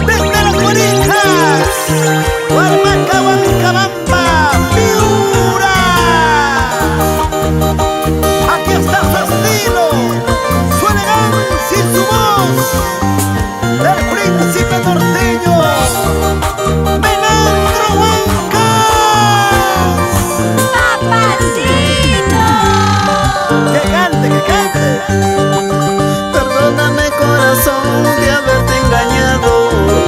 Desde las Guarijas, Huarmaca, Huancabamba, Piura. Aquí está su estilo, su elegancia y su voz, del príncipe norteño, Menandro Huancas. ¡Papacito! ¡Que cante, que cante! Perdóname corazón de haberte engañado,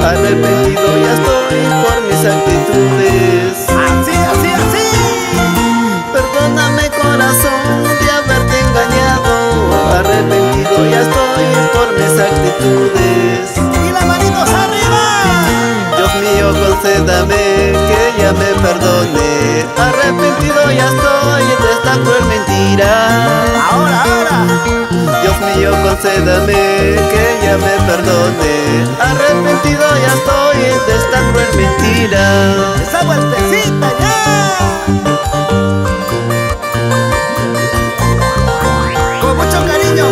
arrepentido ya estoy por mis actitudes. Así, así, así. Perdóname corazón de haberte engañado, arrepentido ya estoy por mis actitudes. Y las manitos arriba. Dios mío, concédame que ella me perdone, arrepentido ya estoy de esta cruel mentira. Ahora, ahora. Dios mío, concédame que ella me perdone, arrepentido ya estoy de esta cruel mentira. Esa vueltecita ya. Con mucho cariño,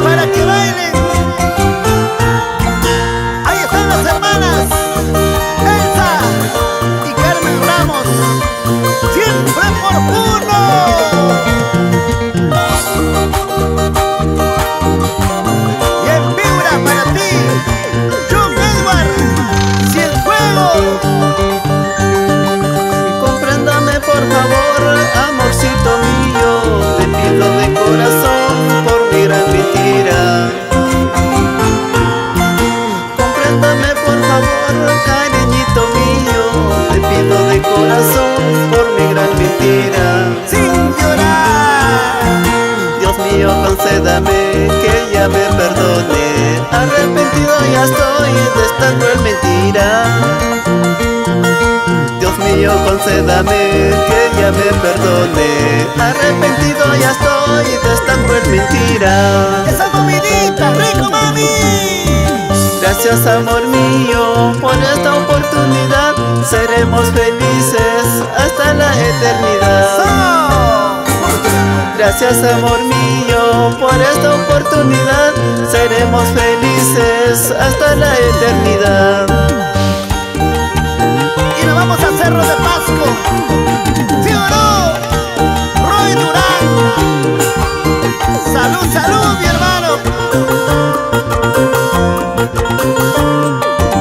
para que bailen. Ahí están las hermanas Elsa y Carmen Ramos, siempre por uno. Y en vibra para ti, John Edward, Cienfuegos. Compréndame por favor, amorcito mío, te pido de corazón por mi gran mentira. Compréndame por favor, cariñito mío, te pido de corazón por mi gran mentira. Sin llorar. Dios mío, concédame que ella me perdone, arrepentido ya estoy de esta cruel mentira. Dios mío, concédame que ella me perdone, arrepentido ya estoy de esta cruel mentira. Esa movidita, rico mami. Gracias amor mío por esta oportunidad, seremos felices hasta la eternidad. Gracias amor mío por esta oportunidad, seremos felices hasta la eternidad. Y nos vamos a Cerro de Pasco. ¿Sí o no? Roy Durán. Salud, salud, mi hermano.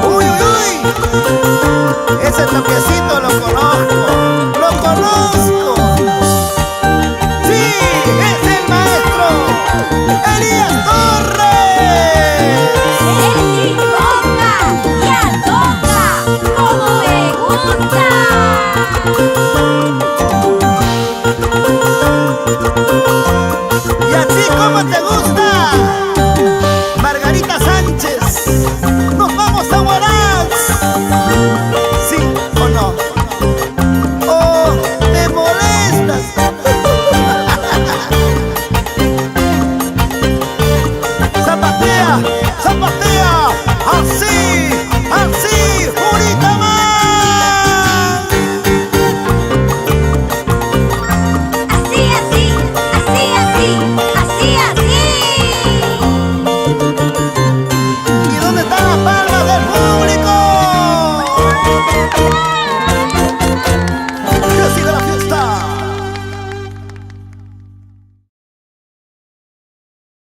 Uy, uy, uy. Ese toquecito lo conozco. Lo conozco. Sí, es el maestro Elías Torres. ¡Esi toca! ¡Ya toca! ¡Como me gusta! ¿Y a ti cómo te gusta? Margarita Sánchez. Nos vamos a Huaraz. ¿Sí o no? ¿O te molestas? Zapatea.